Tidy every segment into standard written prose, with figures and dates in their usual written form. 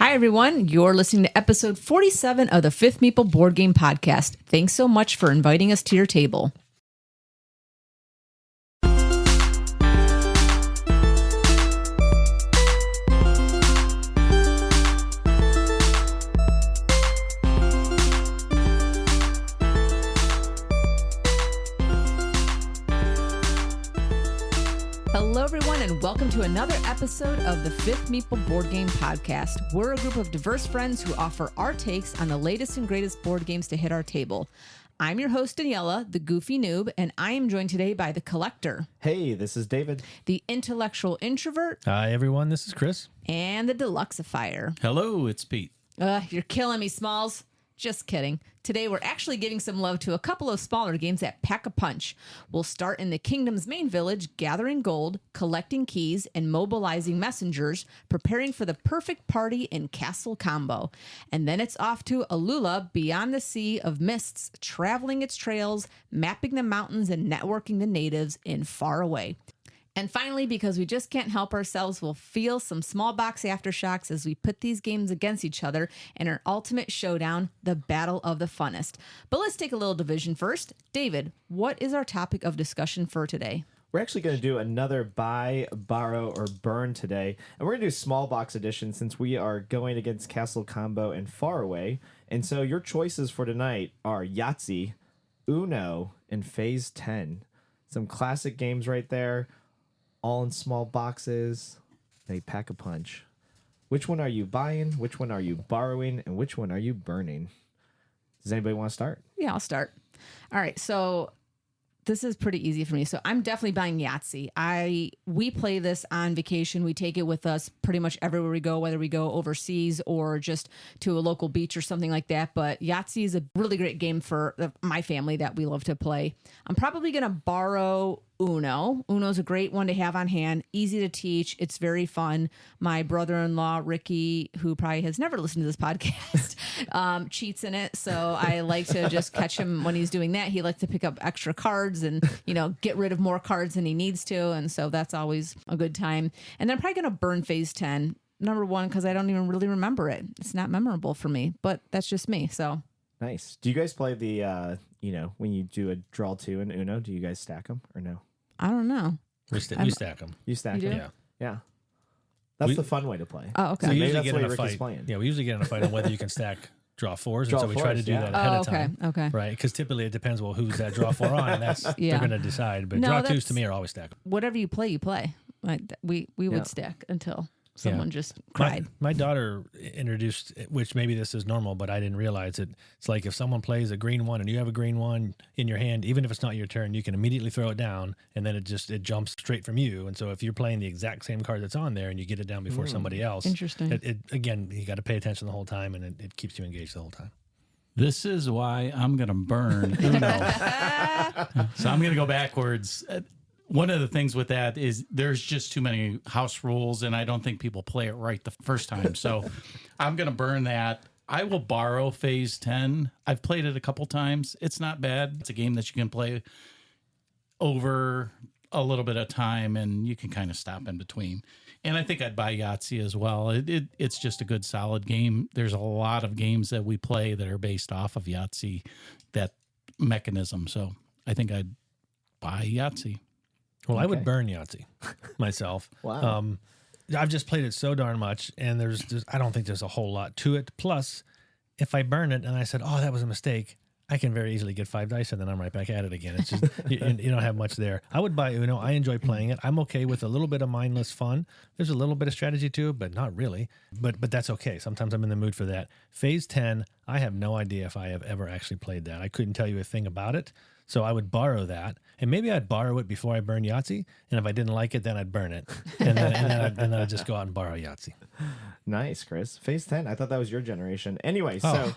Hi, everyone. You're listening to episode 47 of the Fifth Meeple Board Game Podcast. Thanks so much for inviting us to your table. Hello, everyone, and welcome to another episode of the Fifth Meeple Board Game Podcast. We're a group of diverse friends who offer our takes on the latest and greatest board games to hit our table. I'm your host, Daniela, the goofy noob, and I am joined today by the collector. Hey, this is David. The intellectual introvert. Hi, everyone. This is Chris. And the deluxeifier. Hello, it's Pete. You're killing me, Smalls. Just kidding. Today, we're actually giving some love to a couple of smaller games that pack a punch. We'll start in the kingdom's main village, gathering gold, collecting keys, and mobilizing messengers, preparing for the perfect party in Castle Combo. And then it's off to Alula, beyond the sea of mists, traveling its trails, mapping the mountains, and networking the natives in Faraway. And finally, because we just can't help ourselves, we'll feel some small box aftershocks as we put these games against each other in our ultimate showdown, the Battle of the Funnest. But let's take a little division first. David, what is our topic of discussion for today? We're actually going to do another buy, borrow, or burn today. And we're going to do small box edition since we are going against Castle Combo and Faraway. And so your choices for tonight are Yahtzee, Uno, and Phase 10. Some classic games right there. All in small boxes. They pack a punch. Which one are you buying? Which one are you borrowing? And which one are you burning? Does anybody want to start? Yeah, I'll start. All right, so this is pretty easy for me. So I'm definitely buying Yahtzee. We play this on vacation. We take it with us pretty much everywhere we go, whether we go overseas or just to a local beach or something like that. But Yahtzee is a really great game for my family that we love to play. I'm probably going to borrow Uno. Uno's a great one to have on hand, easy to teach. It's very fun. My brother-in-law, Ricky, who probably has never listened to this podcast, cheats in it. So I like to just catch him when he's doing that. He likes to pick up extra cards and, get rid of more cards than he needs to. And so that's always a good time. And then I'm probably going to burn Phase 10. Number one, because I don't even really remember it. It's not memorable for me, but that's just me. So nice. Do you guys play the, when you do a draw two in Uno, do you guys stack them or no? I don't know. We stack them. You stack You them? do? Yeah. That's the fun way to play. Oh, okay. So We maybe usually that's get the in way a Ricky's fight. playing. Yeah, we usually get in a fight on whether you can stack draw fours, Draw and so we try to fours, do that yeah. ahead Oh, of time. okay. Right, because typically it depends, who's that draw four on, and that's Yeah. they're going to decide. But No, draw twos that's- to me are always stacked. Whatever you play, you play. Like we Yeah. would stack until someone just cried. My daughter introduced, which maybe this is normal, but I didn't realize it. It's like if someone plays a green one and you have a green one in your hand, even if it's not your turn, you can immediately throw it down, and then it jumps straight from you. And so if you're playing the exact same card that's on there and you get it down before somebody else, Interesting. Again, you got to pay attention the whole time, and it keeps you engaged the whole time. This is why I'm going to burn Uno. So I'm going to go backwards. One of the things with that is there's just too many house rules, and I don't think people play it right the first time. So I'm going to burn that. I will borrow Phase 10. I've played it a couple times. It's not bad. It's a game that you can play over a little bit of time, and you can kind of stop in between. And I think I'd buy Yahtzee as well. It's just a good, solid game. There's a lot of games that we play that are based off of Yahtzee, that mechanism. So I think I'd buy Yahtzee. Well, I would burn Yahtzee myself. Wow. I've just played it so darn much, and I don't think there's a whole lot to it. Plus, if I burn it and I said, "Oh, that was a mistake," I can very easily get 5 dice, and then I'm right back at it again. It's just you don't have much there. I would buy Uno. I enjoy playing it. I'm okay with a little bit of mindless fun. There's a little bit of strategy to it, but not really. But that's okay. Sometimes I'm in the mood for that. Phase 10, I have no idea if I have ever actually played that. I couldn't tell you a thing about it. So I would borrow that, and maybe I'd borrow it before I burn Yahtzee. And if I didn't like it, then I'd burn it, and then I'd just go out and borrow Yahtzee. Nice, Chris. Phase 10. I thought that was your generation. Anyway, so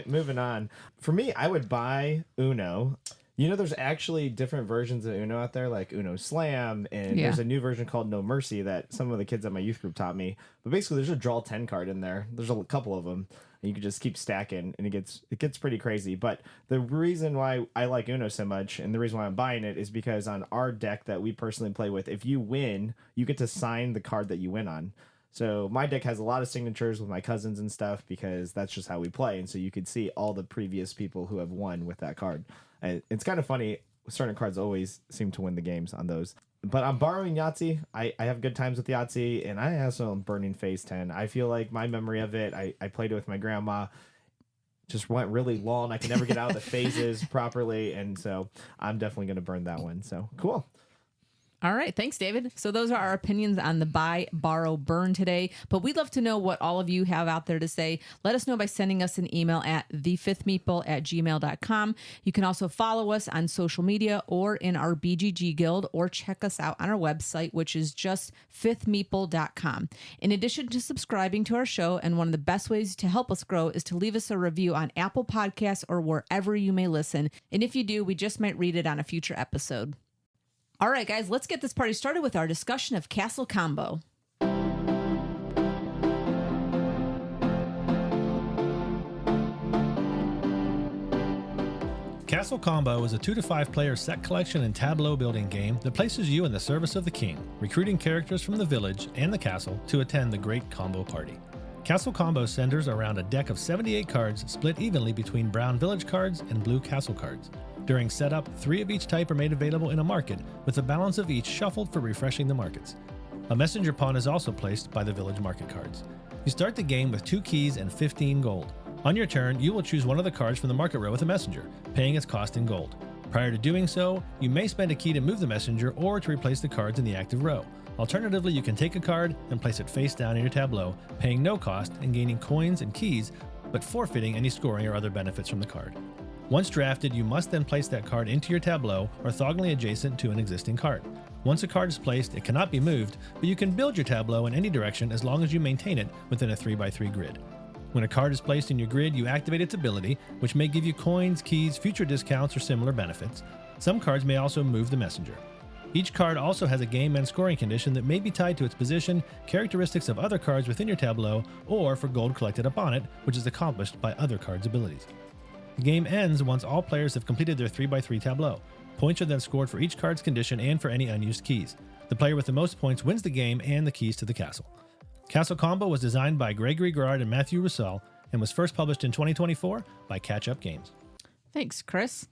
moving on. For me, I would buy Uno. There's actually different versions of Uno out there, like Uno Slam, and there's a new version called No Mercy that some of the kids at my youth group taught me. But basically, there's a draw 10 card in there. There's a couple of them. And you can just keep stacking, and it gets pretty crazy. But the reason why I like Uno so much, and the reason why I'm buying it, is because on our deck that we personally play with, if you win, you get to sign the card that you win on. So my deck has a lot of signatures with my cousins and stuff because that's just how we play. And so you could see all the previous people who have won with that card. And it's kind of funny. Certain cards always seem to win the games on those. But I'm borrowing Yahtzee. I have good times with Yahtzee, and I also am burning Phase 10. I feel like my memory of it, I played it with my grandma, just went really long. I can never get out of the phases properly, and so I'm definitely going to burn that one. So cool. All right. Thanks, David. So those are our opinions on the buy, borrow, burn today. But we'd love to know what all of you have out there to say. Let us know by sending us an email at thefifthmeeple@gmail.com. You can also follow us on social media or in our BGG guild, or check us out on our website, which is just fifthmeeple.com. In addition to subscribing to our show, and one of the best ways to help us grow is to leave us a review on Apple Podcasts or wherever you may listen. And if you do, we just might read it on a future episode. All right, guys, let's get this party started with our discussion of Castle Combo. Castle Combo is a 2 to 5 player set collection and tableau building game that places you in the service of the king, recruiting characters from the village and the castle to attend the Great Combo Party. Castle Combo centers around a deck of 78 cards split evenly between brown village cards and blue castle cards. During setup, 3 of each type are made available in a market, with the balance of each shuffled for refreshing the markets. A messenger pawn is also placed by the village market cards. You start the game with 2 keys and 15 gold. On your turn, you will choose one of the cards from the market row with a messenger, paying its cost in gold. Prior to doing so, you may spend a key to move the messenger or to replace the cards in the active row. Alternatively, you can take a card and place it face down in your tableau, paying no cost and gaining coins and keys, but forfeiting any scoring or other benefits from the card. Once drafted, you must then place that card into your tableau orthogonally adjacent to an existing card. Once a card is placed, it cannot be moved, but you can build your tableau in any direction as long as you maintain it within a 3x3 grid. When a card is placed in your grid, you activate its ability, which may give you coins, keys, future discounts, or similar benefits. Some cards may also move the messenger. Each card also has a game end scoring condition that may be tied to its position, characteristics of other cards within your tableau, or for gold collected upon it, which is accomplished by other cards' abilities. The game ends once all players have completed their 3x3 tableau. Points are then scored for each card's condition and for any unused keys. The player with the most points wins the game and the keys to the castle. Castle Combo was designed by Gregory Garrard and Matthew Roussel and was first published in 2024 by Catch Up Games. Thanks, Chris.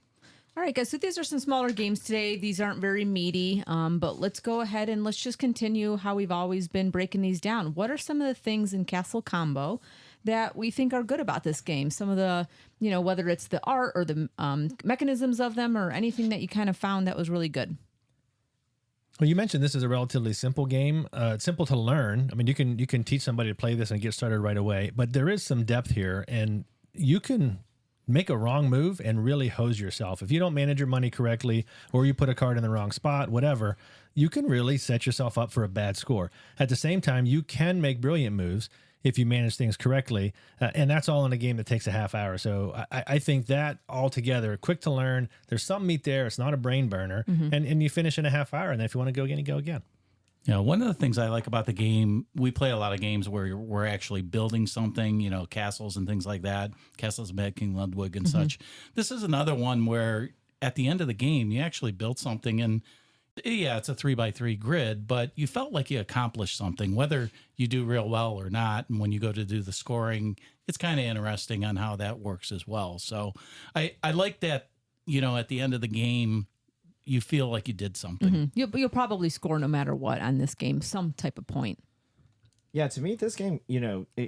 All right, guys, so these are some smaller games today. These aren't very meaty, but let's go ahead and let's just continue how we've always been breaking these down. What are some of the things in Castle Combo that we think are good about this game? Some of the, whether it's the art or the mechanisms of them or anything that you kind of found that was really good. Well, you mentioned this is a relatively simple game. It's simple to learn. I mean, you can teach somebody to play this and get started right away, but there is some depth here, and you can make a wrong move and really hose yourself. If you don't manage your money correctly, or you put a card in the wrong spot, whatever, you can really set yourself up for a bad score. At the same time, you can make brilliant moves if you manage things correctly, and that's all in a game that takes a half hour. So I think that altogether, quick to learn, there's some meat there, it's not a brain burner, and you finish in a half hour, and then if you want to go again, you go again. Yeah, one of the things I like about the game, we play a lot of games where we're actually building something, castles and things like that, Castles of Mad King Ludwig and such. This is another one where at the end of the game, you actually built something, and yeah, it's a 3x3 grid, but you felt like you accomplished something, whether you do real well or not. And when you go to do the scoring, it's kind of interesting on how that works as well. So I like that, at the end of the game, you feel like you did something. You'll probably score no matter what on this game, some type of point. Yeah, to me, this game,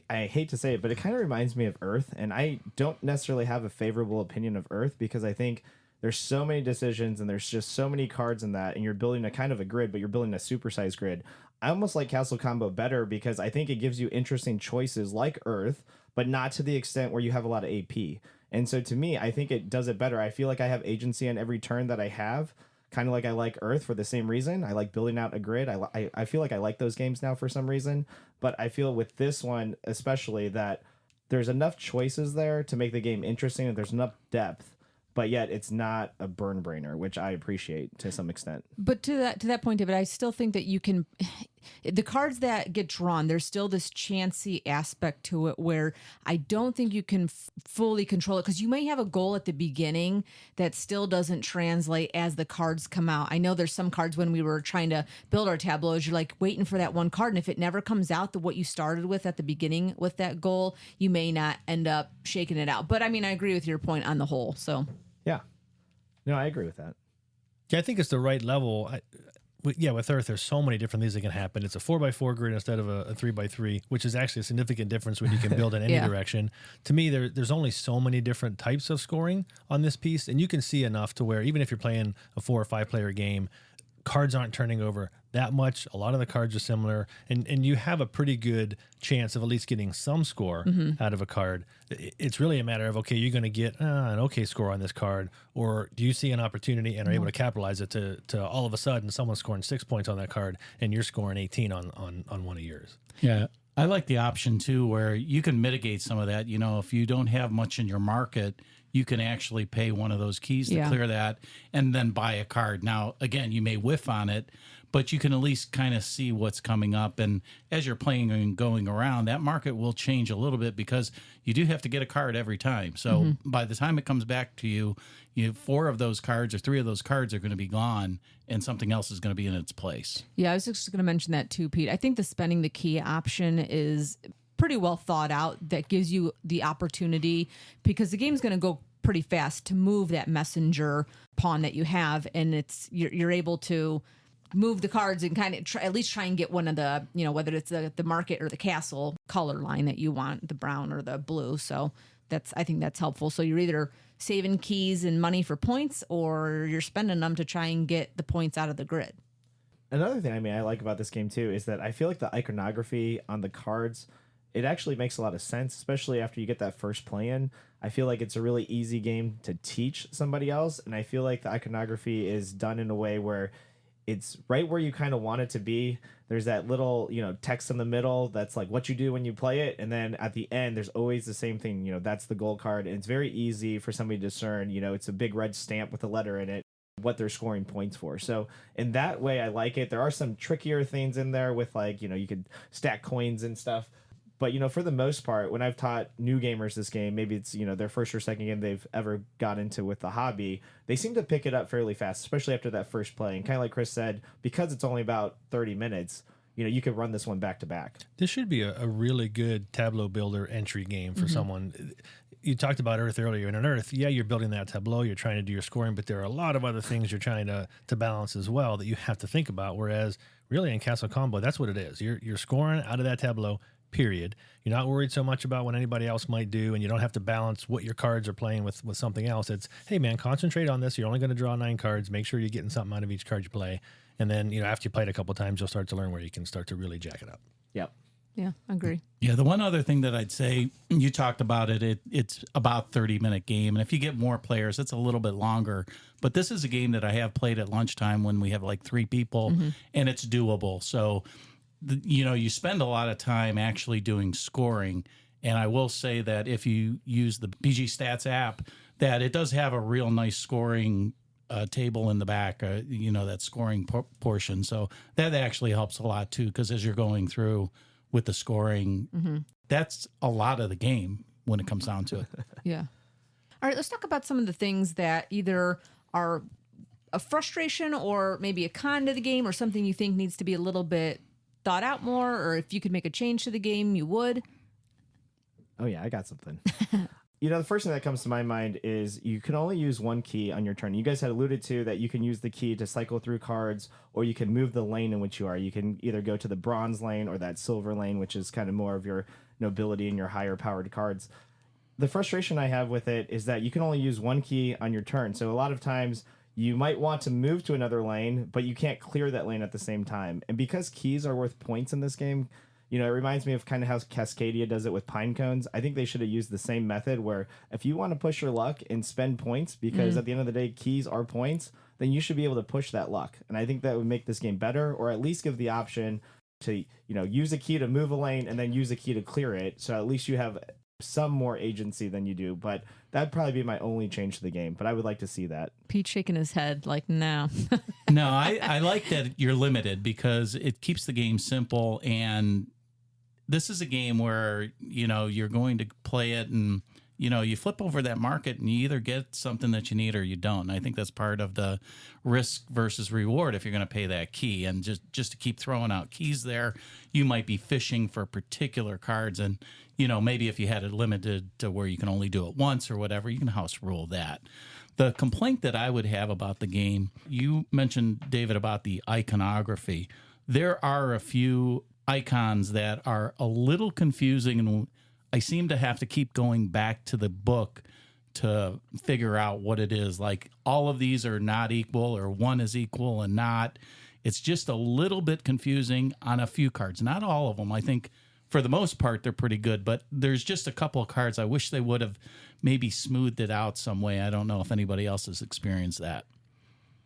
I hate to say it, but it kind of reminds me of Earth. And I don't necessarily have a favorable opinion of Earth because I think there's so many decisions and there's just so many cards in that. And you're building a kind of a grid, but you're building a supersized grid. I almost like Castle Combo better because I think it gives you interesting choices like Earth, but not to the extent where you have a lot of AP. And so to me, I think it does it better. I feel like I have agency on every turn that I have, kind of like I like Earth for the same reason. I like building out a grid. I feel like I like those games now for some reason. But I feel with this one, especially, that there's enough choices there to make the game interesting and there's enough depth. But yet it's not a burn brainer, which I appreciate to some extent. But to that point, David, I still think that you can. the cards that get drawn, there's still this chancy aspect to it where I don't think you can fully control it, because you may have a goal at the beginning that still doesn't translate as the cards come out. I know there's some cards when we were trying to build our tableaus, you're like waiting for that one card, and if it never comes out what you started with at the beginning with that goal, you may not end up shaking it out. But I mean, I agree with your point on the whole. So Yeah. No, I agree with that. Yeah, I think it's the right level. With Earth, there's so many different things that can happen. It's a 4x4 grid instead of a 3x3, which is actually a significant difference when you can build in any direction. To me, there's only so many different types of scoring on this piece, and you can see enough to where even if you're playing a 4 or 5 player game, cards aren't turning over that much. A lot of the cards are similar, and you have a pretty good chance of at least getting some score out of a card. It's really a matter of, okay, you're going to get an okay score on this card, or do you see an opportunity and are able to capitalize it to all of a sudden someone's scoring 6 points on that card and you're scoring 18 on one of yours. Yeah. I like the option too, where you can mitigate some of that. You know, if you don't have much in your market, you can actually pay one of those keys to clear that and then buy a card. Now, again, you may whiff on it, but you can at least kind of see what's coming up. And as you're playing and going around, that market will change a little bit because you do have to get a card every time. So by the time it comes back to you, 4 of those cards or 3 of those cards are going to be gone and something else is going to be in its place. Yeah, I was just going to mention that too, Pete. I think the spending the key option is pretty well thought out. That gives you the opportunity, because the game's going to go pretty fast, to move that messenger pawn that you have, and you're able to move the cards and kind of at least try and get one of the, whether it's the market or the castle color line that you want, the brown or the blue. So I think that's helpful. So you're either saving keys and money for points, or you're spending them to try and get the points out of the grid. Another thing I like about this game too is that I feel like the iconography on the cards, it actually makes a lot of sense, especially after you get that first play in. I feel like it's a really easy game to teach somebody else, and I feel like the iconography is done in a way where it's right where you kind of want it to be. There's that little, text in the middle that's like what you do when you play it, and then at the end there's always the same thing, that's the goal card, and it's very easy for somebody to discern, it's a big red stamp with a letter in it, what they're scoring points for. So in that way, I like it. There are some trickier things in there with you could stack coins and stuff. But, for the most part, when I've taught new gamers this game, maybe it's, their first or second game they've ever got into with the hobby, they seem to pick it up fairly fast, especially after that first play. And kind of like Chris said, because it's only about 30 minutes, you could run this one back to back. This should be a really good tableau builder entry game for someone. You talked about Earth earlier, and in Earth, you're building that tableau, you're trying to do your scoring, but there are a lot of other things you're trying to balance as well that you have to think about, whereas really in Castle Combo, that's what it is. You're scoring out of that tableau, period. You're not worried so much about what anybody else might do, and you don't have to balance what your cards are playing with something else. It's, hey man, concentrate on this. You're only going to draw 9 cards. Make sure you're getting something out of each card you play. And then, after you play it a couple of times, you'll start to learn where you can start to really jack it up. Yep. Yeah, I agree. Yeah, the one other thing that I'd say, you talked about it's about 30-minute game. And if you get more players, it's a little bit longer. But this is a game that I have played at lunchtime when we have like 3 people, and it's doable. So you spend a lot of time actually doing scoring. And I will say that if you use the PG Stats app, that it does have a real nice scoring table in the back, that scoring portion. So that actually helps a lot too, because as you're going through with the scoring, that's a lot of the game when it comes down to it. Yeah. All right, let's talk about some of the things that either are a frustration or maybe a con to the game, or something you think needs to be a little bit thought out more, or if you could make a change to the game, you would. Oh yeah, I got something. The first thing that comes to my mind is you can only use 1 key on your turn. You guys had alluded to that you can use the key to cycle through cards, or you can move the lane in which you are. You can either go to the bronze lane or that silver lane, which is kind of more of your nobility and your higher powered cards. The frustration I have with it is that you can only use 1 key on your turn. So a lot of times you might want to move to another lane, but you can't clear that lane at the same time. And because keys are worth points in this game, it reminds me of kind of how Cascadia does it with pine cones. I think they should have used the same method, where if you want to push your luck and spend points, because at the end of the day, keys are points, then you should be able to push that luck. And I think that would make this game better, or at least give the option to, use a key to move a lane and then use a key to clear it. So at least you have some more agency than you do, but that'd probably be my only change to the game. But I would like to see that. Pete shaking his head like, no. No, I like that you're limited because it keeps the game simple. And this is a game where, you're going to play it and, you flip over that market and you either get something that you need or you don't. And I think that's part of the risk versus reward if you're going to pay that key. And just to keep throwing out keys there, you might be fishing for particular cards. And, maybe if you had it limited to where you can only do it once or whatever, you can house rule that. The complaint that I would have about the game, you mentioned, David, about the iconography. There are a few icons that are a little confusing, and I seem to have to keep going back to the book to figure out what it is. Like, all of these are not equal, or one is equal and not. It's just a little bit confusing on a few cards. Not all of them. I think for the most part, they're pretty good, but there's just a couple of cards I wish they would have maybe smoothed it out some way. I don't know if anybody else has experienced that.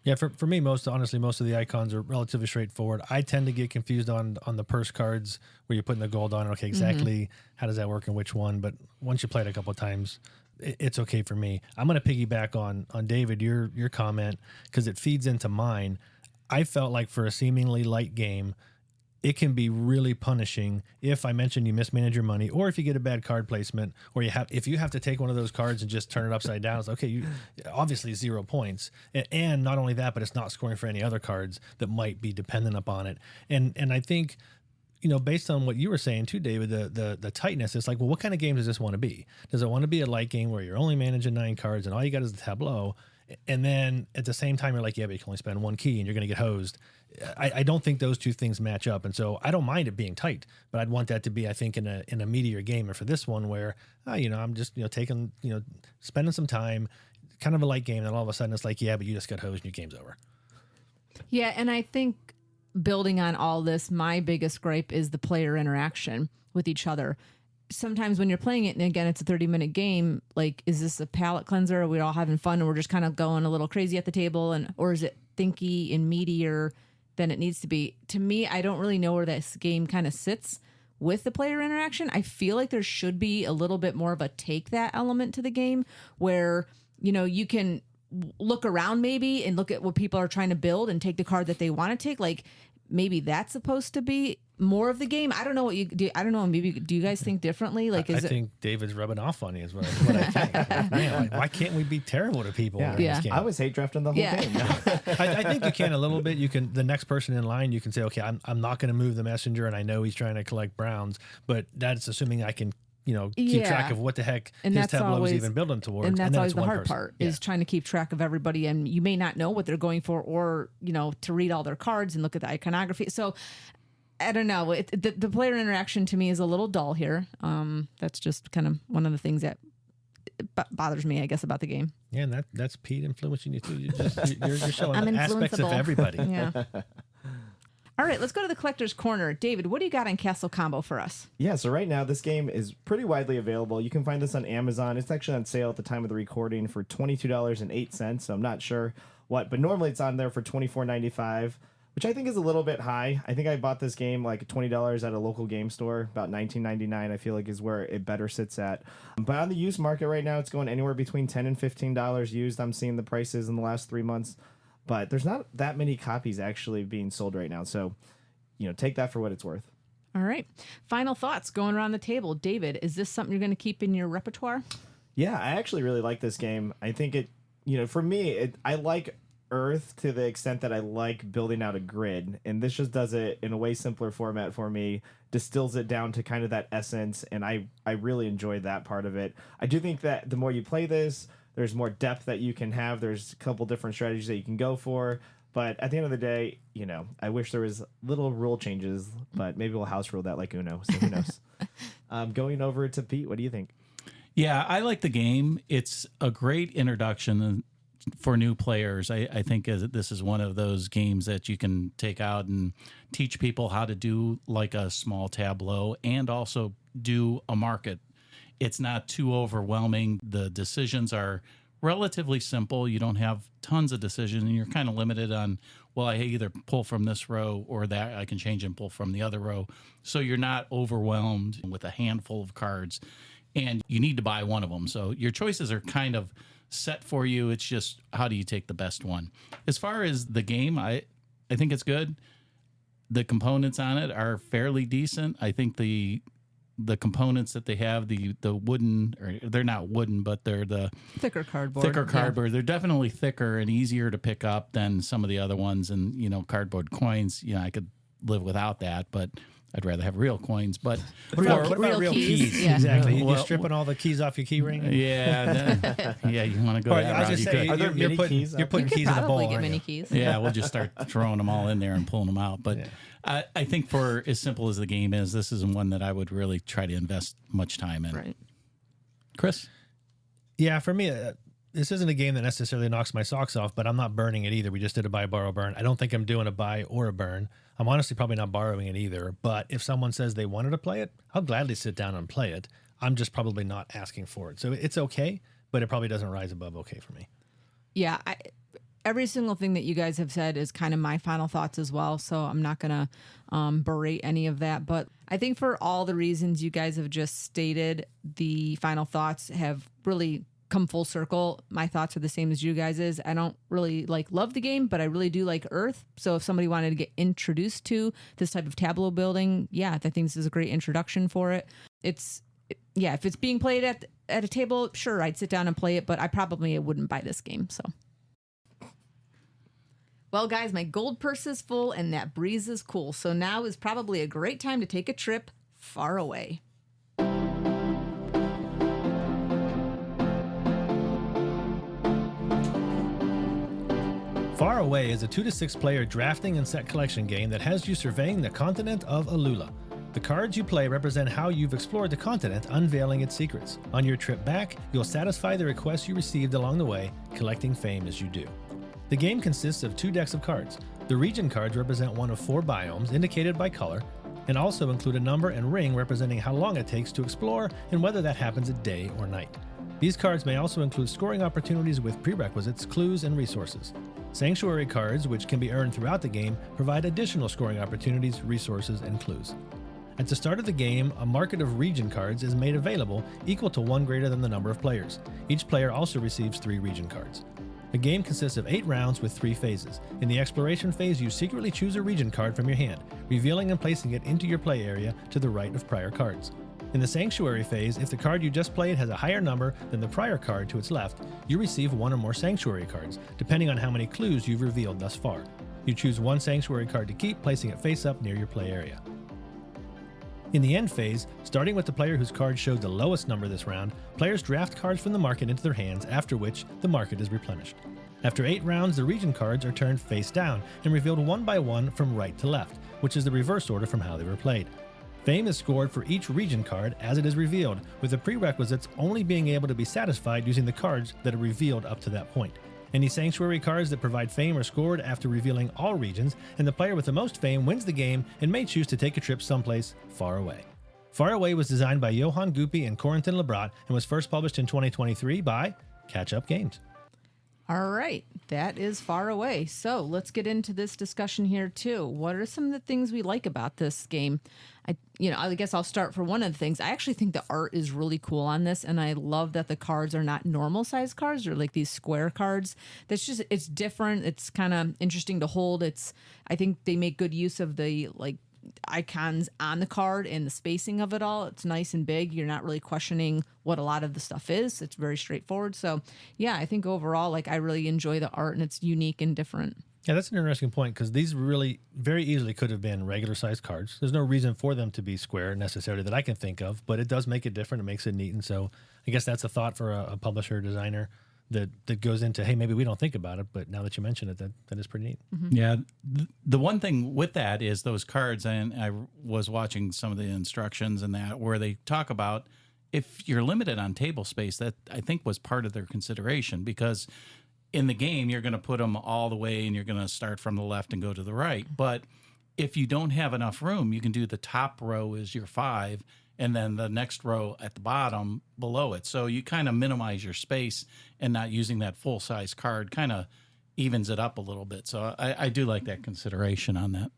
Yeah, for me, most of the icons are relatively straightforward. I tend to get confused on the purse cards where you're putting the gold on. Okay, exactly how does that work and which one? But once you play it a couple of times, it's okay for me. I'm going to piggyback on David, your comment, because it feeds into mine. I felt like for a seemingly light game, it can be really punishing if I mentioned you mismanage your money, or if you get a bad card placement, or if you have to take one of those cards and just turn it upside down. It's okay, you obviously 0 points, and not only that, but it's not scoring for any other cards that might be dependent upon it. And I think, based on what you were saying too, David, the tightness, it's like, well, what kind of game does this want to be? Does it want to be a light game where you're only managing 9 cards and all you got is the tableau? And then at the same time, you're like, yeah, but you can only spend 1 key and you're going to get hosed. I don't think those two things match up. And so I don't mind it being tight, but I'd want that to be, I think, in a meatier game. And for this one where, I'm just, taking, spending some time, kind of a light game. And all of a sudden it's like, yeah, but you just got hosed and your game's over. Yeah. And I think building on all this, my biggest gripe is the player interaction with each other. Sometimes when you're playing it, and again, it's a 30-minute game, like, is this a palate cleanser? Are we all having fun and we're just kind of going a little crazy at the table? Or is it thinky and meatier than it needs to be? To me, I don't really know where this game kind of sits with the player interaction. I feel like there should be a little bit more of a take that element to the game where, you can look around maybe and look at what people are trying to build and take the card that they want to take. Like, maybe that's supposed to be more of the game. I don't know what you do. I don't know. Maybe do you guys think differently? Like, I think David's rubbing off on you is what I think. Man, why can't we be terrible to people? Yeah. In this game? I was hate drafting the whole game. I think you can a little bit. You can, the next person in line, you can say, okay, I'm not going to move the messenger, and I know he's trying to collect browns, but that's assuming I can, keep track of what the heck and his that's tableau always, is even building towards. And that's then always it's the one hard person. part is trying to keep track of everybody, and you may not know what they're going for, or to read all their cards and look at the iconography. So I don't know. The player interaction to me is a little dull here. That's just kind of one of the things that bothers me, I guess, about the game. Yeah, and that's Pete influencing you too. You're showing I'm aspects of everybody. Yeah. All right, let's go to the collector's corner. David, what do you got on Castle Combo for us? Yeah, so right now this game is pretty widely available. You can find this on Amazon. It's actually on sale at the time of the recording for $22.08. So I'm not sure what, but normally it's on there for $24.95, which I think is a little bit high. I think I bought this game like $20 at a local game store, about $19.99. I feel like is where it better sits at. But on the used market right now, it's going anywhere between $10 and $15 used. I'm seeing the prices in the last 3 months. But there's not that many copies actually being sold right now. So, take that for what it's worth. All right. Final thoughts going around the table. David, is this something you're going to keep in your repertoire? Yeah, I actually really like this game. I think it, for me, I like Earth to the extent that I like building out a grid. And this just does it in a way simpler format for me, distills it down to kind of that essence. And I really enjoyed that part of it. I do think that the more you play this, there's more depth that you can have. There's a couple different strategies that you can go for. But at the end of the day, I wish there was little rule changes, but maybe we'll house rule that like Uno. So who knows? Going over to Pete, what do you think? Yeah, I like the game. It's a great introduction for new players. I think this is one of those games that you can take out and teach people how to do like a small tableau and also do a market. It's not too overwhelming. The decisions are relatively simple. You don't have tons of decisions, and you're kind of limited on, well, I either pull from this row or that I can change and pull from the other row. So you're not overwhelmed with a handful of cards. and you need to buy one of them. So your choices are kind of set for you. It's just how do you take the best one? As far as the game, I think it's good. The components on it are fairly decent. I think the components that they have, the wooden, or they're not wooden, but they're the thicker cardboard. Yeah. They're definitely thicker and easier to pick up than some of the other ones. And, cardboard coins, I could live without that, but I'd rather have real coins. But what about real keys? Yeah. Exactly. You're Well, stripping all the keys off your key ring? Yeah. You want to go Or, that I was route, just you saying, could. Are there mini keys? You're putting You could keys in a bowl, probably get aren't mini you? keys. Yeah, we'll just start throwing them all in there and pulling them out. But I think for as simple as the game is, this isn't one that I would really try to invest much time in. Right. Chris? Yeah, for me, this isn't a game that necessarily knocks my socks off, but I'm not burning it either. We just did a buy, borrow, burn. I don't think I'm doing a buy or a burn. I'm honestly probably not borrowing it either. But if someone says they wanted to play it, I'll gladly sit down and play it. I'm just probably not asking for it. So it's okay, but it probably doesn't rise above okay for me. Yeah, every single thing that you guys have said is kind of my final thoughts as well. So I'm not going to berate any of that. But I think for all the reasons you guys have just stated, the final thoughts have really come full circle. My thoughts are the same as you guys's. I don't really love the game, but I really do like Earth. So if somebody wanted to get introduced to this type of tableau building, I think this is a great introduction for it. If it's being played at a table, sure, I'd sit down and play it, but I probably wouldn't buy this game. So. Well, guys, my gold purse is full and that breeze is cool. So now is probably a great time to take a trip far away. Faraway is a 2 to 6 player drafting and set collection game that has you surveying the continent of Alula. The cards you play represent how you've explored the continent, unveiling its secrets. On your trip back, you'll satisfy the requests you received along the way, collecting fame as you do. The game consists of 2 decks of cards. The region cards represent one of 4 biomes indicated by color, and also include a number and ring representing how long it takes to explore and whether that happens at day or night. These cards may also include scoring opportunities with prerequisites, clues, and resources. Sanctuary cards, which can be earned throughout the game, provide additional scoring opportunities, resources, and clues. At the start of the game, a market of region cards is made available, equal to 1 greater than the number of players. Each player also receives 3 region cards. The game consists of 8 rounds with 3 phases. In the exploration phase, you secretly choose a region card from your hand, revealing and placing it into your play area to the right of prior cards. In the Sanctuary phase, if the card you just played has a higher number than the prior card to its left, you receive 1 or more Sanctuary cards, depending on how many clues you've revealed thus far. You choose 1 Sanctuary card to keep, placing it face up near your play area. In the end phase, starting with the player whose card showed the lowest number this round, players draft cards from the market into their hands, after which the market is replenished. After 8 rounds, the region cards are turned face down and revealed one by one from right to left, which is the reverse order from how they were played. Fame is scored for each region card as it is revealed, with the prerequisites only being able to be satisfied using the cards that are revealed up to that point. Any Sanctuary cards that provide fame are scored after revealing all regions, and the player with the most fame wins the game and may choose to take a trip someplace far away. Faraway was designed by Johan Guppy and Corentin Lebrat and was first published in 2023 by Catch Up Games. All right, that is Far Away. So let's get into this discussion here too. What are some of the things we like about this game? I guess I'll start for one of the things. I actually think the art is really cool on this, and I love that the cards are not normal size cards; they're like these square cards. It's different. It's kind of interesting to hold. I think they make good use of the icons on the card and the spacing of it all. It's nice and big. You're not really questioning what a lot of the stuff is. It's very straightforward. So yeah, I think overall, I really enjoy the art, and it's unique and different. Yeah, that's an interesting point because these really very easily could have been regular sized cards. There's no reason for them to be square necessarily that I can think of, but it does make it different. It makes it neat. And so I guess that's a thought for a publisher or designer that goes into, hey, maybe we don't think about it, but now that you mention it, that is pretty neat. Mm-hmm. Yeah. The one thing with that is those cards, and I was watching some of the instructions and that where they talk about if you're limited on table space, that I think was part of their consideration, because in the game, you're going to put them all the way and you're going to start from the left and go to the right. But if you don't have enough room, you can do the top row is your 5 and then the next row at the bottom below it. So you kind of minimize your space, and not using that full size card kind of evens it up a little bit. So I do like that consideration on that.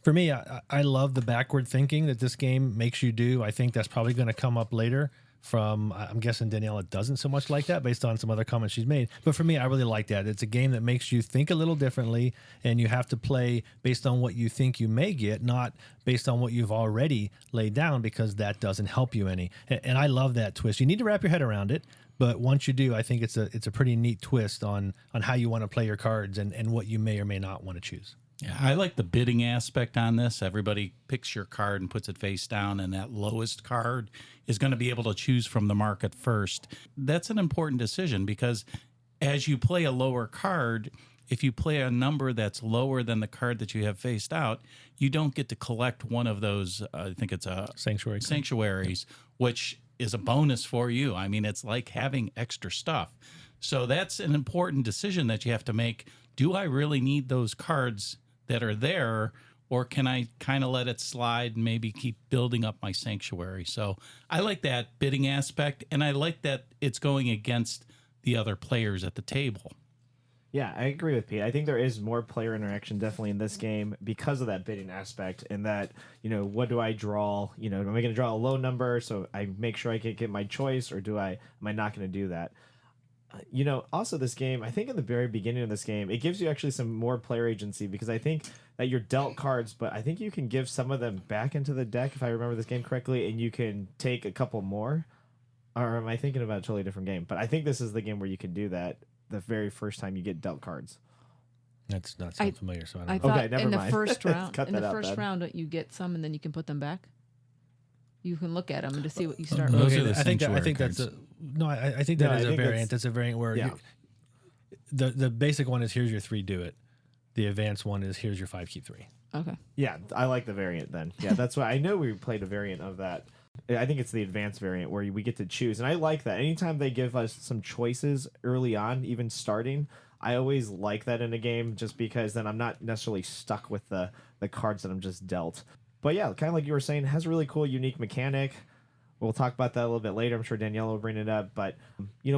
For me, I love the backward thinking that this game makes you do. I think that's probably going to come up later from, I'm guessing Daniela doesn't so much like that based on some other comments she's made. But for me, I really like that. It's a game that makes you think a little differently, and you have to play based on what you think you may get, not based on what you've already laid down, because that doesn't help you any. And I love that twist. You need to wrap your head around it. But once you do, I think it's a pretty neat twist on how you want to play your cards and what you may or may not want to choose. Yeah, I like the bidding aspect on this. Everybody picks your card and puts it face down, and that lowest card is going to be able to choose from the market first. That's an important decision because as you play a lower card, if you play a number that's lower than the card that you have faced out, you don't get to collect one of those, I think it's a sanctuaries, which is a bonus for you. I mean, it's like having extra stuff. So that's an important decision that you have to make. Do I really need those cards that are there, or can I kind of let it slide and maybe keep building up my sanctuary? So I like that bidding aspect, and I like that it's going against the other players at the table. Yeah, I agree with Pete. I think there is more player interaction definitely in this game because of that bidding aspect, and that, what do I draw? Am I going to draw a low number so I make sure I can get my choice, or am I not going to do that? Also this game, I think in the very beginning of this game, it gives you actually some more player agency, because I think that you're dealt cards, but I think you can give some of them back into the deck, if I remember this game correctly, and you can take a couple more. Or am I thinking about a totally different game? But I think this is the game where you can do that the very first time you get dealt cards. That's not sound familiar, so I don't know. thought Okay, never in the mind. first round, Cut in the that out first then. round, you get some and then you can put them back. You can look at them and to see what you start Those with. are the I think sanctuary that's cards. I think that No, is I a think variant. That's a variant where the basic one is here's your 3, do it. The advanced one is here's your 5, keep 3. Okay. Yeah, I like the variant then. Yeah, that's why I know we played a variant of that. I think it's the advanced variant where we get to choose. And I like that. Anytime they give us some choices early on, even starting, I always like that in a game, just because then I'm not necessarily stuck with the cards that I'm just dealt. But yeah, kind of like you were saying, it has a really cool, unique mechanic. We'll talk about that a little bit later. I'm sure Daniela will bring it up. But,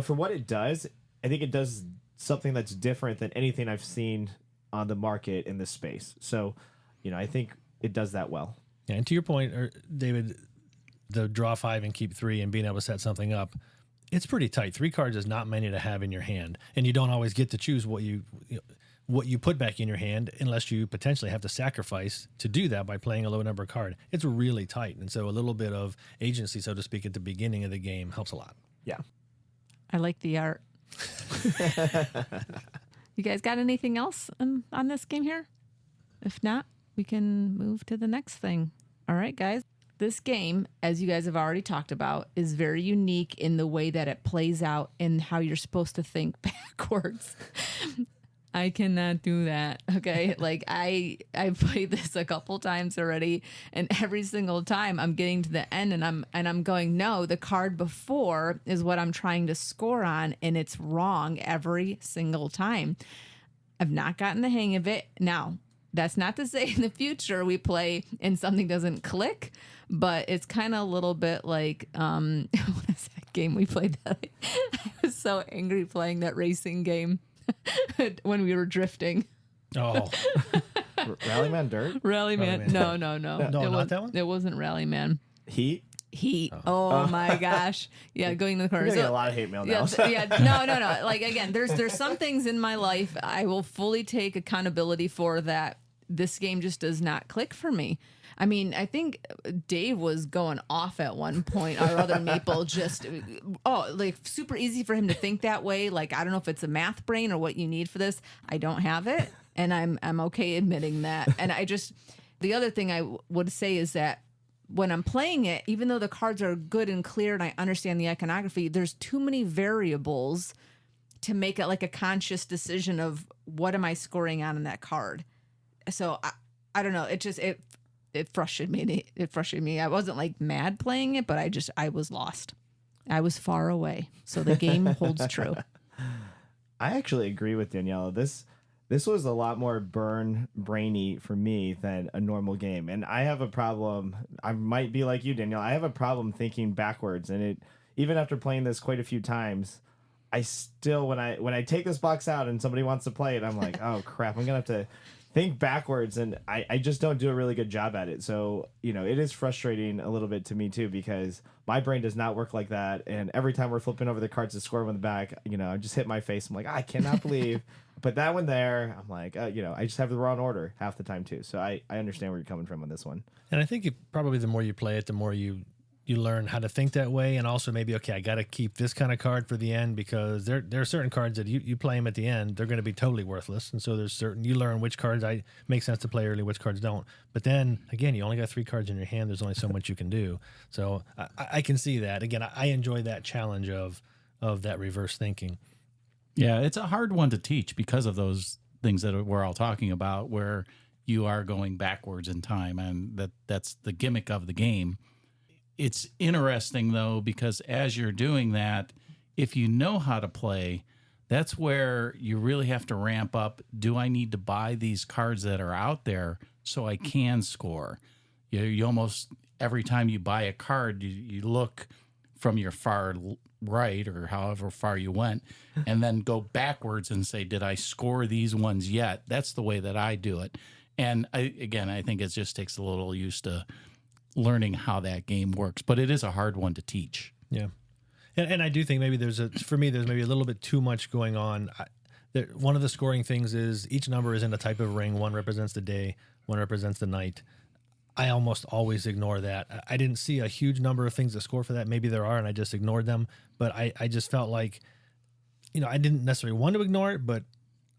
for what it does, I think it does something that's different than anything I've seen on the market in this space. So, I think it does that well. Yeah, and to your point, David, the draw 5 and keep 3 and being able to set something up, it's pretty tight. 3 cards is not many to have in your hand, and you don't always get to choose what you put back in your hand unless you potentially have to sacrifice to do that by playing a low number card. It's really tight, and so a little bit of agency, so to speak, at the beginning of the game helps a lot. Yeah. I like the art. You guys got anything else on this game here? If not, we can move to the next thing. All right, guys. This game, as you guys have already talked about, is very unique in the way that it plays out and how you're supposed to think backwards. I cannot do that. Okay. Like I played this a couple times already, and every single time I'm getting to the end and I'm going, no, the card before is what I'm trying to score on, and it's wrong every single time. I've not gotten the hang of it. Now, that's not to say in the future we play and something doesn't click, but it's kind of a little bit like what is that game we played that I was so angry playing that racing game when we were drifting. Oh, Rallyman Dirt? Rallyman. No. No, It not that one? It wasn't Rallyman. Heat? Oh my gosh. Yeah, going to the corner. You're getting a lot of hate mail now. No. Like again, there's some things in my life I will fully take accountability for that this game just does not click for me. I mean, I think Dave was going off at one point. Our other Maple just, like super easy for him to think that way. Like, I don't know if it's a math brain or what you need for this. I don't have it. And I'm okay admitting that. And the other thing I would say is that when I'm playing it, even though the cards are good and clear and I understand the iconography, there's too many variables to make it like a conscious decision of what am I scoring on in that card. So I don't know. It frustrated me. It frustrated me. I wasn't like mad playing it, but I was lost. I was far away. So the game holds true. I actually agree with Daniela. This was a lot more brainy for me than a normal game. And I have a problem. I might be like you, Danielle. I have a problem thinking backwards. And even after playing this quite a few times, I still, when I take this box out and somebody wants to play it, I'm like, oh crap, I'm gonna have to think backwards, and I just don't do a really good job at it. So, it is frustrating a little bit to me too, because my brain does not work like that. And every time we're flipping over the cards to score on the back, I just hit my face. I'm like, I cannot believe I put that one there. I'm like, I just have the wrong order half the time too. So I understand where you're coming from on this one. And I think probably the more you play it, the more you learn how to think that way, and also maybe, okay, I got to keep this kind of card for the end, because there are certain cards that you play them at the end, they're going to be totally worthless. And so you learn which cards make sense to play early, which cards don't. But then again, you only got 3 cards in your hand. There's only so much you can do. So I can see that. Again, I enjoy that challenge of that reverse thinking. Yeah, it's a hard one to teach because of those things that we're all talking about, where you are going backwards in time, and that's the gimmick of the game. It's interesting, though, because as you're doing that, if you know how to play, that's where you really have to ramp up. Do I need to buy these cards that are out there so I can score? You almost, every time you buy a card, you look from your far right or however far you went, and then go backwards and say, did I score these ones yet? That's the way that I do it. And I think it just takes a little used to learning how that game works, but it is a hard one to teach. Yeah. And I do think maybe there's maybe a little bit too much going on. One of the scoring things is each number is in a type of ring. One represents the day, one represents the night. I almost always ignore that. I didn't see a huge number of things that score for that. Maybe there are, and I just ignored them. But I just felt like, I didn't necessarily want to ignore it, but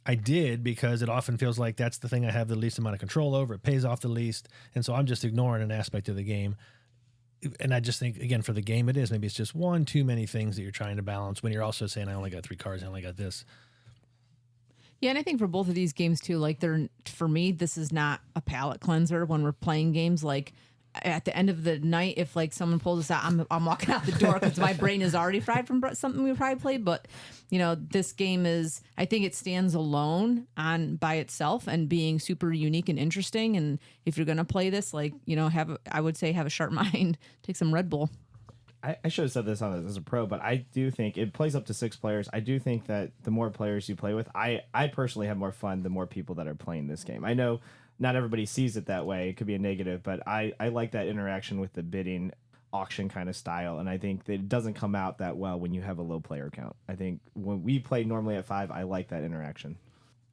I did, because it often feels like that's the thing I have the least amount of control over. It pays off the least. And so I'm just ignoring an aspect of the game. And I just think, again, for the game it is. Maybe it's just one too many things that you're trying to balance when you're also saying, I only got 3 cards, I only got this. Yeah, and I think for both of these games too, like for me, this is not a palate cleanser when we're playing games. Like at the end of the night, if like someone pulls us out, I'm walking out the door because my brain is already fried from something we probably played. But this game I think it stands alone by itself and being super unique and interesting. And if you're gonna play this, I would say have a sharp mind. Take some Red Bull. I should have said this on as a pro, but I do think it plays up to 6 players. I do think that the more players you play with, I personally have more fun the more people that are playing this game. I know not everybody sees it that way. It could be a negative, but I like that interaction with the bidding auction kind of style, and I think that it doesn't come out that well when you have a low player count. I think when we play normally at 5, I like that interaction.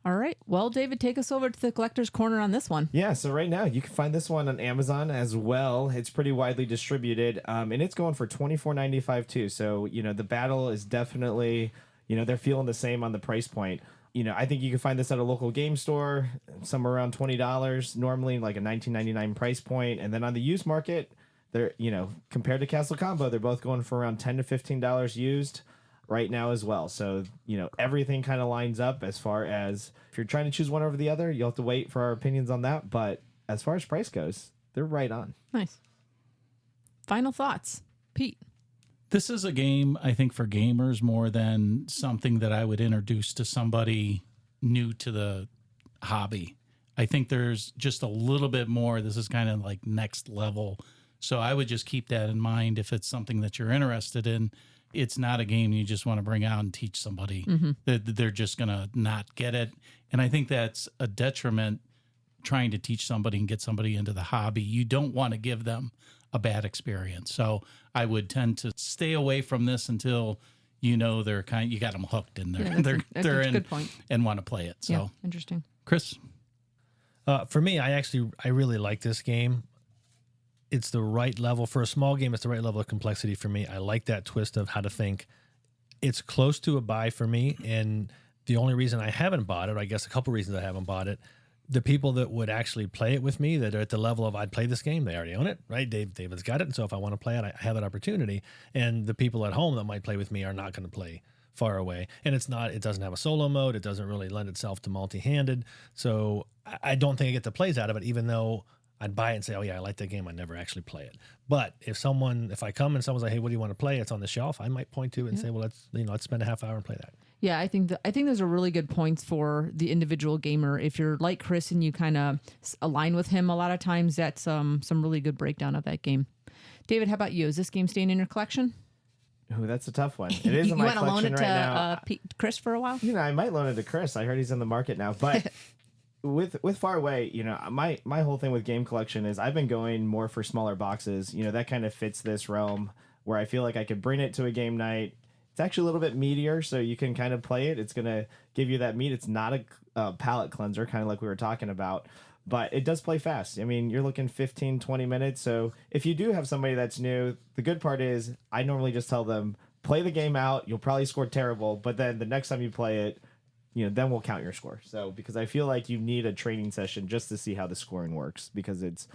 All right. Well, David, take us over to the collector's corner on this one. Yeah, so right now you can find this one on Amazon as well. It's pretty widely distributed, and it's going for $24.95 too. So, the battle is definitely, they're feeling the same on the price point. I think you can find this at a local game store, somewhere around $20, normally like a $19.99 price point. And then on the used market, they're, compared to Castle Combo, they're both going for around $10 to $15 used right now as well. So, everything kind of lines up as far as if you're trying to choose one over the other, you'll have to wait for our opinions on that. But as far as price goes, they're right on. Nice. Final thoughts, Pete. This is a game, I think, for gamers more than something that I would introduce to somebody new to the hobby. I think there's just a little bit more. This is kind of like next level. So I would just keep that in mind if it's something that you're interested in. It's not a game you just want to bring out and teach somebody. That they're just going to not get it. And I think that's a detriment trying to teach somebody and get somebody into the hobby. You don't want to give them a bad experience. So I would tend to stay away from this until you got them hooked in there. Yeah, they're in good point. and want to play it. So yeah, interesting. Chris? For me, I really like this game. It's the right level for a small game. It's the right level of complexity for me. I like that twist of how to think. It's close to a buy for me. And the only reason I haven't bought it, I guess a couple reasons I haven't bought it, the people that would actually play it with me that are at the level of I'd play this game, they already own it, right? David's got it. And so if I want to play it, I have that opportunity. And the people at home that might play with me are not going to play Faraway. And it doesn't have a solo mode. It doesn't really lend itself to multi-handed. So I don't think I get the plays out of it, even though I'd buy it and say, oh yeah, I like that game. I'd never actually play it. But if I come and someone's like, hey, what do you want to play? It's on the shelf. I might point to it and say, well, let's spend a half hour and play that. Yeah, I think those are really good points for the individual gamer. If you're like Chris and you kind of align with him, a lot of times that's some really good breakdown of that game. David, how about you? Is this game staying in your collection? Ooh, that's a tough one. It is in my collection right now. Chris for a while? I might loan it to Chris. I heard he's in the market now, but with Faraway, my whole thing with game collection is I've been going more for smaller boxes. That kind of fits this realm where I feel like I could bring it to a game night. It's actually a little bit meatier, so you can kind of play it. It's going to give you that meat. It's not a palate cleanser, kind of like we were talking about, but it does play fast. I mean, you're looking 15, 20 minutes. So if you do have somebody that's new, the good part is I normally just tell them, play the game out. You'll probably score terrible, but then the next time you play it, then we'll count your score. So because I feel like you need a training session just to see how the scoring works, because it's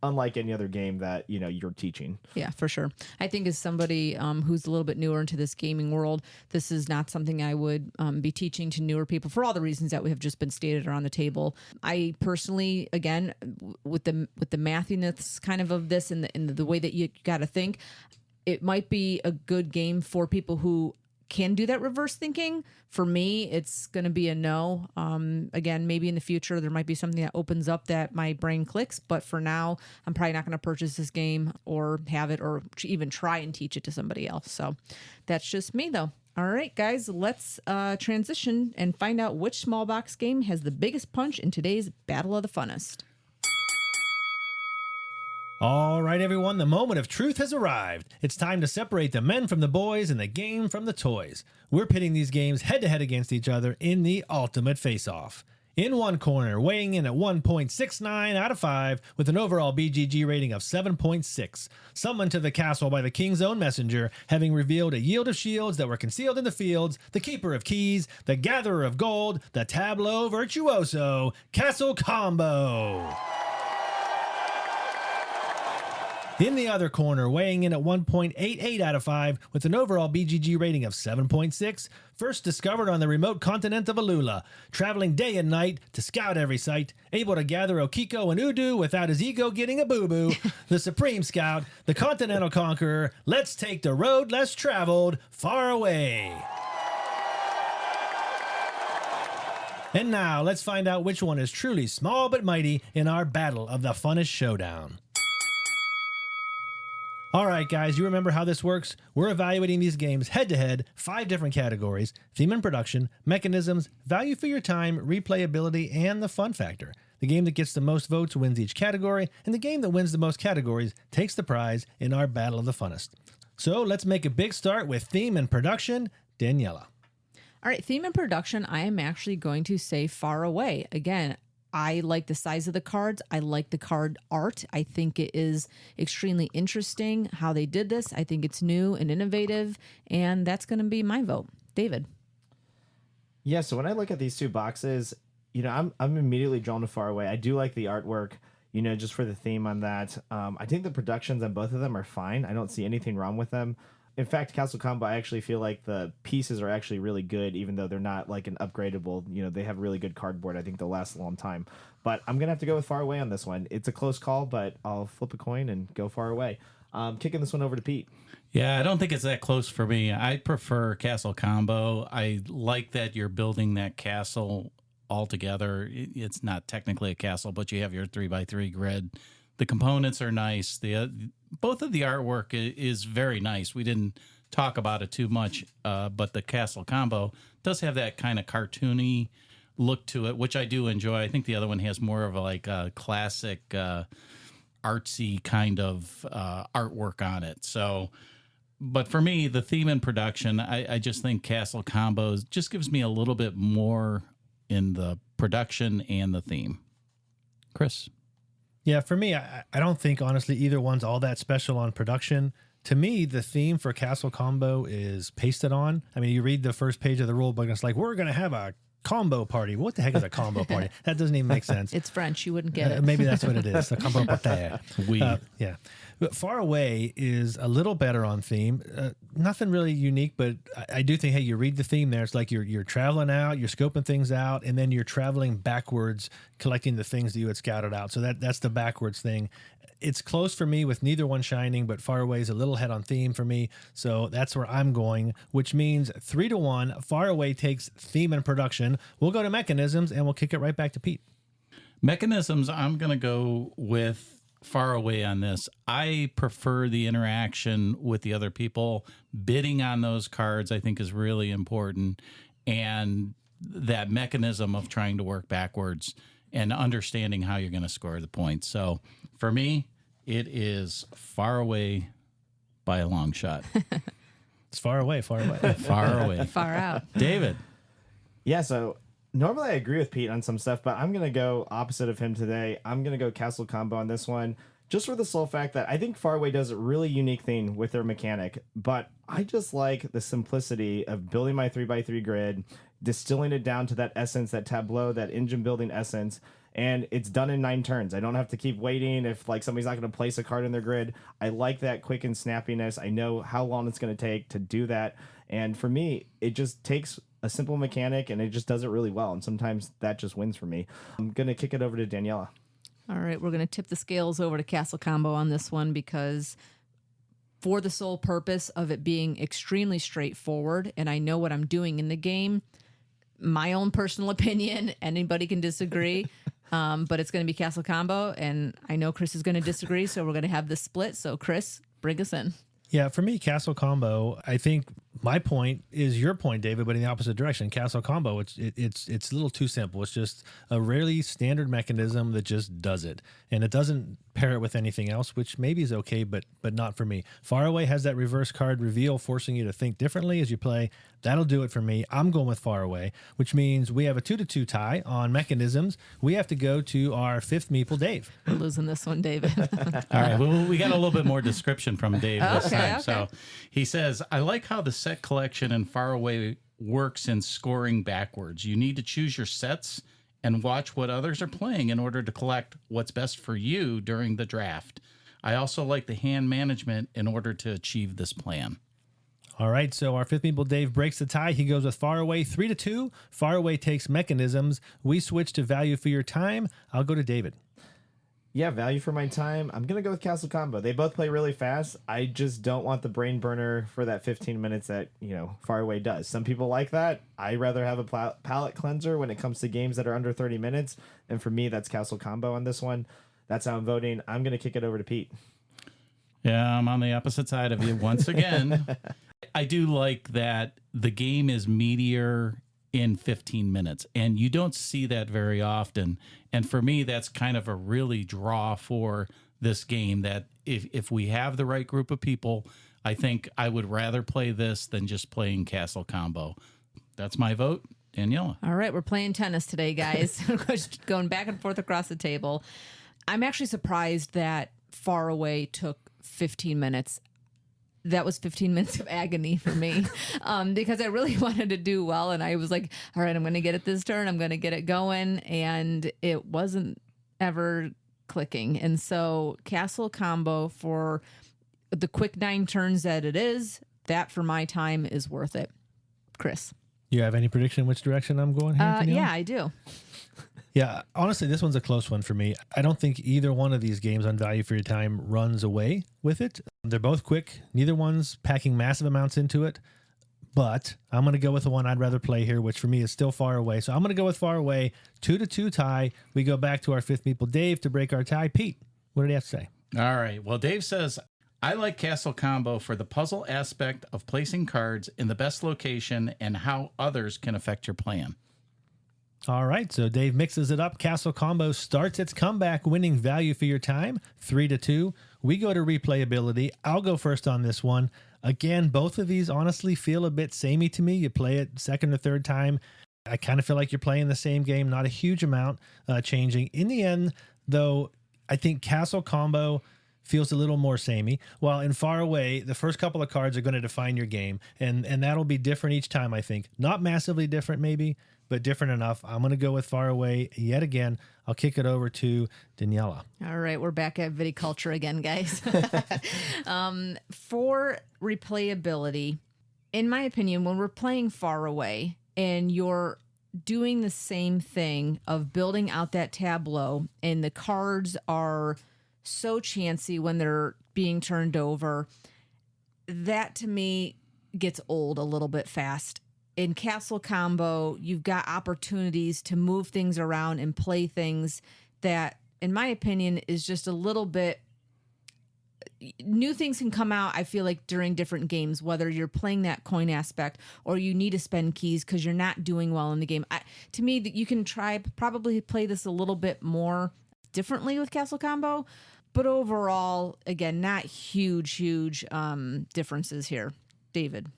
unlike any other game that you're teaching. Yeah, for sure. I think as somebody who's a little bit newer into this gaming world, this is not something I would be teaching to newer people for all the reasons that we have just been stated around the table. I personally, again, with the mathiness kind of this and the way that you got to think, it might be a good game for people who can do that reverse thinking. For me, it's going to be a no. Again, maybe in the future there might be something that opens up that my brain clicks, but for now, I'm probably not going to purchase this game or have it or even try and teach it to somebody else. So that's just me, though. All right, guys, let's transition and find out which small box game has the biggest punch in today's Battle of the Funnest. All right, everyone, the moment of truth has arrived. It's time to separate the men from the boys and the game from the toys. We're pitting these games head-to-head against each other in the ultimate face-off. In one corner, weighing in at 1.69 out of 5 with an overall BGG rating of 7.6. Summoned to the castle by the king's own messenger, having revealed a yield of shields that were concealed in the fields, the keeper of keys, the gatherer of gold, the tableau virtuoso, Castle Combo. In the other corner, weighing in at 1.88 out of 5 with an overall BGG rating of 7.6, first discovered on the remote continent of Alula, traveling day and night to scout every site, able to gather Okiko and Udu without his ego getting a boo-boo, the supreme scout, the continental conqueror, let's take the road less traveled, far away. And now, let's find out which one is truly small but mighty in our battle of the Funnest Showdown. All right, guys, you remember how this works? We're evaluating these games head-to-head, 5 different categories: theme and production, mechanisms, value for your time, replayability, and the fun factor. The game that gets the most votes wins each category, and the game that wins the most categories takes the prize in our Battle of the Funnest. So let's make a big start with theme and production. Daniela. All right, theme and production, I am actually going to say Faraway. Again, I like the size of the cards. I like the card art. I think it is extremely interesting how they did this. I think it's new and innovative, and that's going to be my vote. David. Yeah, so when I look at these two boxes, I'm immediately drawn to Faraway. I do like the artwork, just for the theme on that. I think the productions on both of them are fine. I don't see anything wrong with them. In fact, Castle Combo, I actually feel like the pieces are actually really good, even though they're not like an upgradable. They have really good cardboard. I think they'll last a long time. But I'm going to have to go with Faraway on this one. It's a close call, but I'll flip a coin and go Faraway. Kicking this one over to Pete. Yeah, I don't think it's that close for me. I prefer Castle Combo. I like that you're building that castle all together. It's not technically a castle, but you have your 3x3 grid. The components are nice. Both of the artwork is very nice. We didn't talk about it too much, but the Castle Combo does have that kind of cartoony look to it, which I do enjoy. I think the other one has more of a classic artsy kind of artwork on it. So, but for me, the theme and production, I just think Castle Combo just gives me a little bit more in the production and the theme. Chris? Yeah, for me, I don't think, honestly, either one's all that special on production. To me, the theme for Castle Combo is pasted on. I mean, you read the first page of the rule book, and it's like, we're going to have a combo party. What the heck is a combo party? That doesn't even make sense. It's French. You wouldn't get it. Maybe that's what it is. A combo party. Yeah. But Faraway is a little better on theme. Nothing really unique, but I do think, hey, you read the theme there. It's like you're traveling out, you're scoping things out, and then you're traveling backwards, collecting the things that you had scouted out. So that's the backwards thing. It's close for me with neither one shining, but Faraway is a little head on theme for me. So that's where I'm going, which means 3-1. Faraway takes theme and production. We'll go to mechanisms, and we'll kick it right back to Pete. Mechanisms, I'm going to go with Faraway on this. I prefer the interaction with the other people. Bidding on those cards, I think, is really important. And that mechanism of trying to work backwards and understanding how you're going to score the points. So for me, it is Faraway by a long shot. It's far away, far away. Far away. Far out. David. Yeah, so normally I agree with Pete on some stuff, but I'm going to go opposite of him today. I'm going to go Castle Combo on this one, just for the sole fact that I think Faraway does a really unique thing with their mechanic, but I just like the simplicity of building my 3x3 grid, distilling it down to that essence, that tableau, that engine building essence, and it's done in 9 turns. I don't have to keep waiting if like somebody's not going to place a card in their grid. I like that quick and snappiness. I know how long it's going to take to do that. And for me, it just takes a simple mechanic and it just does it really well. And sometimes that just wins for me. I'm going to kick it over to Daniela. All right, we're going to tip the scales over to Castle Combo on this one because for the sole purpose of it being extremely straightforward and I know what I'm doing in the game, my own personal opinion, anybody can disagree, but it's going to be Castle Combo, and I know Chris is going to disagree, so we're going to have this split. So, Chris, bring us in. Yeah, for me, Castle Combo, I think my point is your point, David, but in the opposite direction. Castle Combo, it's a little too simple. It's just a really standard mechanism that just does it. And it doesn't pair it with anything else, which maybe is okay, but not for me. Faraway has that reverse card reveal, forcing you to think differently as you play. That'll do it for me. I'm going with Faraway, which means we have a 2-2 tie on mechanisms. We have to go to our 5th meeple, Dave. We're losing this one, David. All right. Well, we got a little bit more description from Dave this time. Okay. So he says, I like how the set collection in Faraway works in scoring backwards. You need to choose your sets and watch what others are playing in order to collect what's best for you during the draft. I also like the hand management in order to achieve this plan. All right, so our 5th meeple, Dave, breaks the tie. He goes with Faraway 3-2. Faraway takes mechanisms. We switch to value for your time. I'll go to David. Yeah, value for my time. I'm going to go with Castle Combo. They both play really fast. I just don't want the brain burner for that 15 minutes that, Faraway does. Some people like that. I rather have a palate cleanser when it comes to games that are under 30 minutes. And for me, that's Castle Combo on this one. That's how I'm voting. I'm going to kick it over to Pete. Yeah, I'm on the opposite side of you once again. I do like that the game is meatier in 15 minutes, and you don't see that very often. And for me, that's kind of a really draw for this game, that if we have the right group of people, I think I would rather play this than just playing Castle Combo. That's my vote. Daniela. All right, we're playing tennis today, guys. We're just going back and forth across the table. I'm actually surprised that Faraway took 15 minutes. That was 15 minutes of agony for me because I really wanted to do well. And I was like, all right, I'm going to get it this turn. I'm going to get it going. And it wasn't ever clicking. And so Castle Combo, for the quick 9 turns that it is, that for my time is worth it. Chris. You have any prediction which direction I'm going here? Yeah, I do. Yeah, honestly, this one's a close one for me. I don't think either one of these games on value for your time runs away with it. They're both quick. Neither one's packing massive amounts into it. But I'm going to go with the one I'd rather play here, which for me is still Faraway. So I'm going to go with Faraway. 2-2 tie. We go back to our 5th meeple, Dave, to break our tie. Pete, what did he have to say? All right. Well, Dave says, I like Castle Combo for the puzzle aspect of placing cards in the best location and how others can affect your plan. All right, so Dave mixes it up. Castle Combo starts its comeback, winning value for your time, 3-2. We go to replayability. I'll go first on this one. Again, both of these honestly feel a bit samey to me. You play it second or third time, I kind of feel like you're playing the same game, not a huge amount changing. In the end, though, I think Castle Combo feels a little more samey, while in Faraway, the first couple of cards are going to define your game, and that'll be different each time, I think. Not massively different, maybe, but different enough. I'm going to go with Faraway yet again. I'll kick it over to Daniela. All right, we're back at viticulture again, guys. For replayability, in my opinion, when we're playing Faraway and you're doing the same thing of building out that tableau and the cards are so chancy when they're being turned over, that to me gets old a little bit fast. In Castle Combo, you've got opportunities to move things around and play things that, in my opinion, is just a little bit new things can come out, I feel like, during different games, whether you're playing that coin aspect or you need to spend keys because you're not doing well in the game. To me, you can probably play this a little bit more differently with Castle Combo, but overall, again, not huge differences here. David.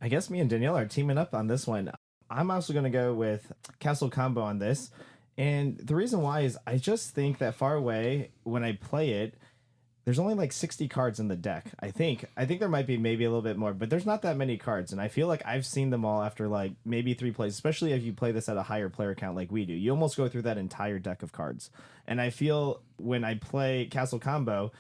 I guess me and Danielle are teaming up on this one. I'm also going to go with Castle Combo on this. And the reason why is I just think that Faraway, when I play it, there's only like 60 cards in the deck. I think there might be maybe a little bit more, but there's not that many cards. And I feel like I've seen them all after like maybe 3 plays, especially if you play this at a higher player count like we do. You almost go through that entire deck of cards. And I feel when I play Castle Combo,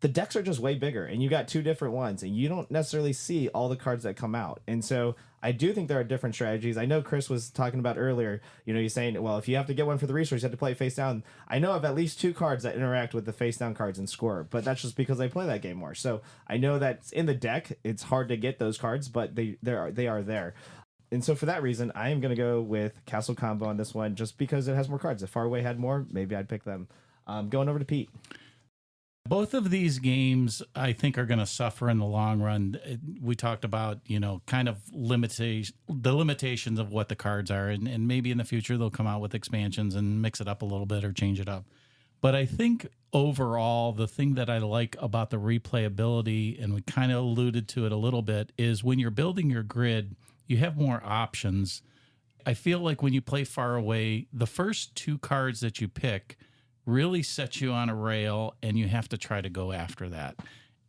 the decks are just way bigger and you got 2 different ones and you don't necessarily see all the cards that come out. And so I do think there are different strategies. I know Chris was talking about earlier, he's saying, well, if you have to get one for the resource, you have to play it face down. I know of at least 2 cards that interact with the face down cards and score, but that's just because I play that game more. So I know that in the deck, it's hard to get those cards, but they are there. And so for that reason, I am going to go with Castle Combo on this one, just because it has more cards. If Faraway had more, maybe I'd pick them. Going over to Pete. Both of these games, I think, are going to suffer in the long run. We talked about, kind of the limitations of what the cards are, and maybe in the future they'll come out with expansions and mix it up a little bit or change it up. But I think overall, the thing that I like about the replayability, and we kind of alluded to it a little bit, is when you're building your grid, you have more options. I feel like when you play Faraway, the first 2 cards that you pick really sets you on a rail, and you have to try to go after that.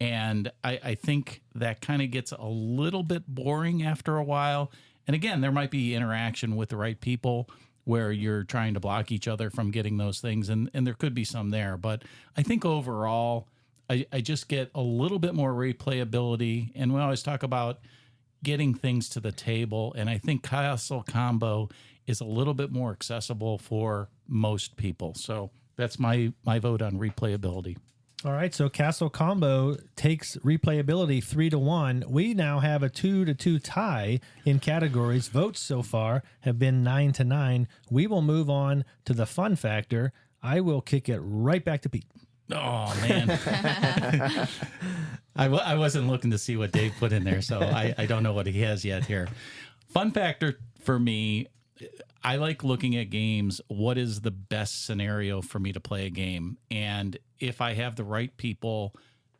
And I think that kind of gets a little bit boring after a while. And again, there might be interaction with the right people where you're trying to block each other from getting those things, and there could be some there. But I think overall, I just get a little bit more replayability. And we always talk about getting things to the table, and I think Castle Combo is a little bit more accessible for most people. So that's my vote on replayability. All right, so Castle Combo takes replayability 3-1. We now have a 2-2 tie in categories. Votes so far have been 9-9. We will move on to the fun factor. I will kick it right back to Pete. Oh, man. I wasn't looking to see what Dave put in there, so I don't know what he has yet here. Fun factor for me, I like looking at games. What is the best scenario for me to play a game? And if I have the right people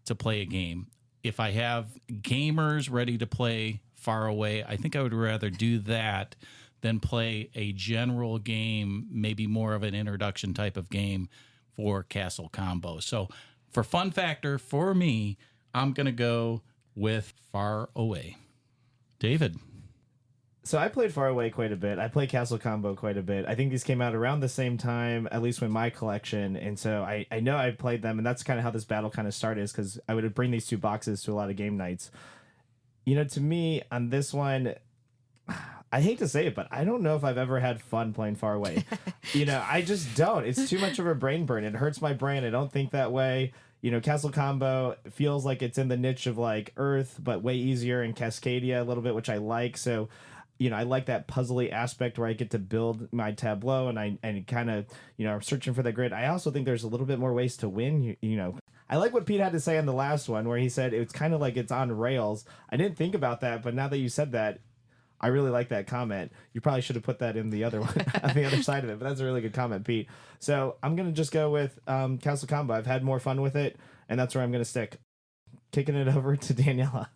to play a game, if I have gamers ready to play Faraway, I think I would rather do that than play a general game, maybe more of an introduction type of game for Castle Combo. So for fun factor, for me, I'm going to go with Faraway. David. So I played Faraway quite a bit. I played Castle Combo quite a bit. I think these came out around the same time, at least with my collection. And so I know I played them, and that's kind of how this battle kind of started, is because I would bring these 2 boxes to a lot of game nights. To me, on this one, I hate to say it, but I don't know if I've ever had fun playing Faraway. I just don't. It's too much of a brain burn. It hurts my brain. I don't think that way. Castle Combo feels like it's in the niche of like Earth, but way easier, and Cascadia a little bit, which I like. So I like that puzzly aspect where I get to build my tableau and I kind of, I'm searching for the grid. I also think there's a little bit more ways to win. I like what Pete had to say on the last one where he said it's kind of like it's on rails. I didn't think about that, but now that you said that, I really like that comment. You probably should have put that in the other one on the other side of it, but that's a really good comment, Pete. So I'm going to just go with Castle Combo. I've had more fun with it, and that's where I'm going to stick. Kicking it over to Daniela.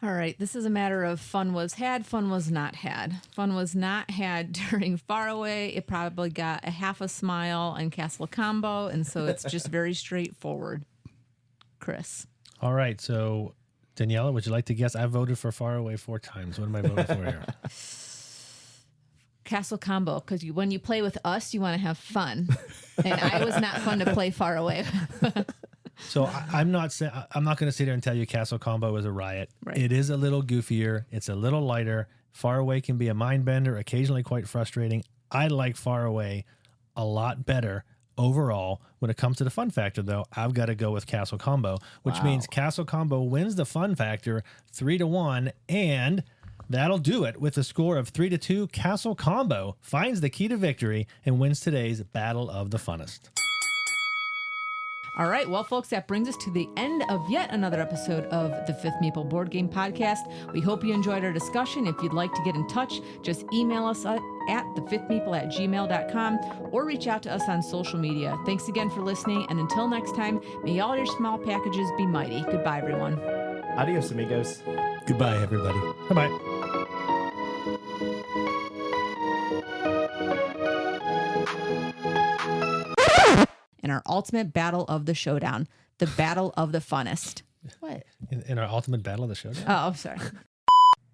All right, this is a matter of fun was had, fun was not had. Fun was not had during Faraway. It probably got a half a smile on Castle Combo, and so it's just very straightforward. Chris. All right, so Daniela, would you like to guess? I voted for Faraway 4 times. What am I voting for here? Castle Combo, because when you play with us, you want to have fun, and I was not fun to play Faraway. So I'm not going to sit here and tell you Castle Combo is a riot. Right. It is a little goofier. It's a little lighter. Faraway can be a mind bender, occasionally quite frustrating. I like Faraway a lot better overall. When it comes to the fun factor, though, I've got to go with Castle Combo, which means Castle Combo wins the fun factor 3-1, and that'll do it with a score of 3-2. Castle Combo finds the key to victory and wins today's Battle of the Funnest. All right. Well, folks, that brings us to the end of yet another episode of the Fifth Meeple Board Game Podcast. We hope you enjoyed our discussion. If you'd like to get in touch, just email us at thefifthmeeple@gmail.com or reach out to us on social media. Thanks again for listening. And until next time, may all your small packages be mighty. Goodbye, everyone. Adios, amigos. Goodbye, everybody. Bye-bye. In our ultimate battle of the showdown, the battle of the funnest. What? In our ultimate battle of the showdown? Oh, I'm sorry.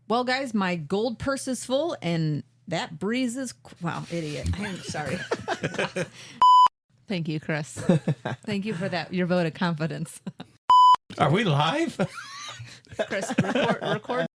Well, guys, my gold purse is full and that breeze is... Wow, idiot. I'm sorry. Thank you, Chris. Thank you for that, your vote of confidence. Are we live? Chris, record